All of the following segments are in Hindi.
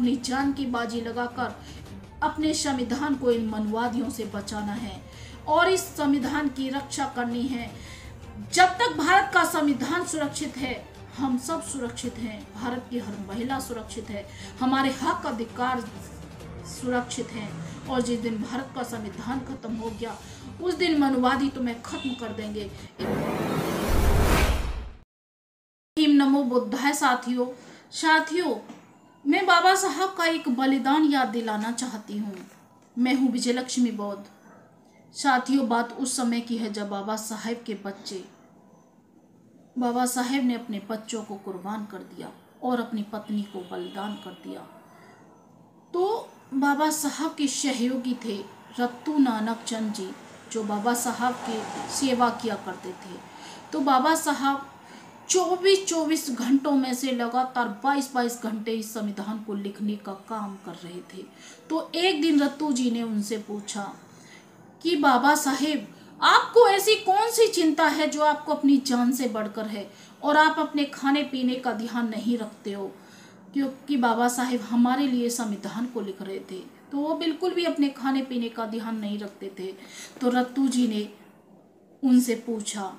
अपनी जान की बाजी लगाकर अपने संविधान को इन मनवादियों से बचाना है और इस संविधान की रक्षा करनी है। जब तक भारत का संविधान सुरक्षित है, हम सब सुरक्षित हैं। भारत की हर महिला सुरक्षित है, हमारे हक अधिकार सुरक्षित हैं। और जिस दिन भारत का संविधान खत्म हो गया, उस दिन मनवादी तुम्हें खत्म कर देंगे। नमो बुद्धाय। साथियों, मैं बाबा साहब का एक बलिदान याद दिलाना चाहती हूँ। मैं हूँ विजयलक्ष्मी बौद्ध। साथियों, बात उस समय की है जब बाबा साहेब ने अपने बच्चों को कुर्बान कर दिया और अपनी पत्नी को बलिदान कर दिया। तो बाबा साहब के सहयोगी थे रत्तू नानक चंद जी, जो बाबा साहब की सेवा किया करते थे। तो बाबा साहब 24 घंटों में से लगातार 22 घंटे इस संविधान को लिखने का काम कर रहे थे। तो एक दिन रत्तू जी ने उनसे पूछा कि बाबा साहेब, आपको ऐसी कौन सी चिंता है जो आपको अपनी जान से बढ़कर है और आप अपने खाने पीने का ध्यान नहीं रखते हो? क्योंकि बाबा साहेब हमारे लिए संविधान को लिख रहे थे, तो वो बिल्कुल भी अपने खाने पीने का ध्यान नहीं रखते थे। तो रत्तू जी ने उनसे पूछा,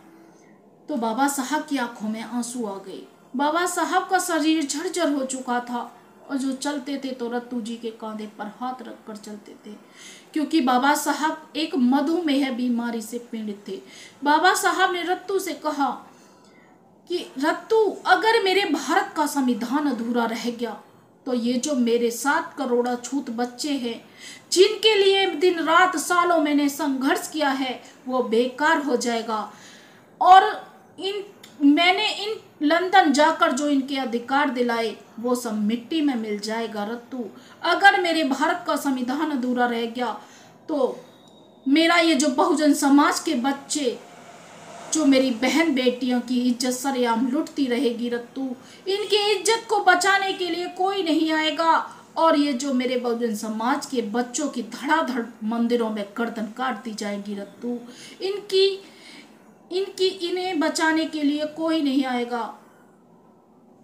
तो बाबा साहब की आंखों में आंसू आ गए। बाबा साहब का शरीर झरझर हो चुका था और जो चलते थे तो रत्तू जी के कंधे पर हाथ रखकर चलते थे, क्योंकि बाबा साहब एक मधुमेह बीमारी से पीड़ित थे। बाबा साहब ने रत्तू से कहा कि रत्तू, अगर मेरे भारत का संविधान अधूरा रह गया तो ये जो मेरे 7 करोड़ अछूत बच्चे हैं, जिनके लिए दिन रात सालों मैंने संघर्ष किया है, वो बेकार हो जाएगा। और मैंने इन लंदन जाकर जो इनके अधिकार दिलाए, वो सब मिट्टी में मिल जाएगा। रत्तू, अगर मेरे भारत का संविधान अधूरा रह गया तो मेरा ये जो बहुजन समाज के बच्चे, जो मेरी बहन बेटियों की इज्जत सरेआम लुटती रहेगी रत्तू, इनकी इज्जत को बचाने के लिए कोई नहीं आएगा। और ये जो मेरे बहुजन समाज के बच्चों की धड़ाधड़ मंदिरों में गर्दन काट दी जाएगी रत्तू, इन्हें बचाने के लिए कोई नहीं आएगा।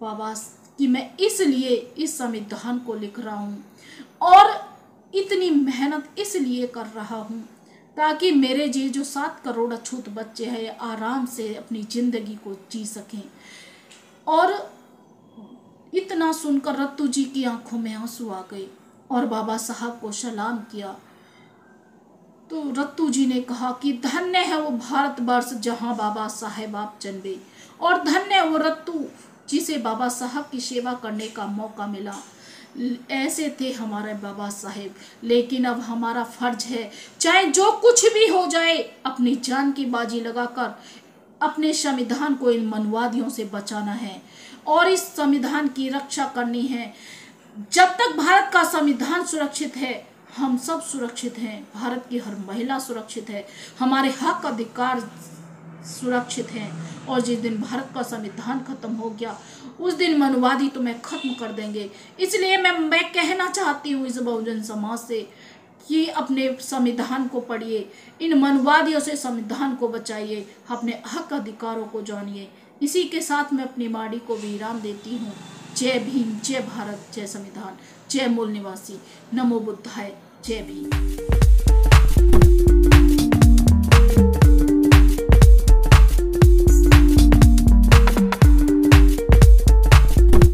बाबा कि मैं इसलिए इस संविधान को लिख रहा हूँ और इतनी मेहनत इसलिए कर रहा हूँ ताकि मेरे जी जो 7 करोड़ अछूत बच्चे हैं आराम से अपनी जिंदगी को जी सकें। और इतना सुनकर रत्तू जी की आंखों में आंसू आ गए और बाबा साहब को सलाम किया। तो रत्तू जी ने कहा कि धन्य है वो भारतवर्ष जहां बाबा साहेब आप जन्मे, और धन्य है वो रत्तू जिसे बाबा साहब की सेवा करने का मौका मिला। ऐसे थे हमारे बाबा साहेब। लेकिन अब हमारा फर्ज है, चाहे जो कुछ भी हो जाए, अपनी जान की बाजी लगाकर अपने संविधान को इन मनवादियों से बचाना है और इस संविधान की रक्षा करनी है। जब तक भारत का संविधान सुरक्षित है, हम सब सुरक्षित हैं। भारत की हर महिला सुरक्षित है, हमारे हक अधिकार सुरक्षित हैं। और जिस दिन भारत का संविधान खत्म हो गया, उस दिन मनवादी तुम्हें खत्म कर देंगे। इसलिए मैं कहना चाहती हूँ इस बहुजन समाज से कि अपने संविधान को पढ़िए, इन मनवादियों से संविधान को बचाइए, अपने हक अधिकारों को जानिए। इसी के साथ मैं अपनी वाणी को विराम देती हूँ। जय भीम, जय भारत, जय संविधान, जय मूल निवासी। नमो बुद्धाय। जय भीम।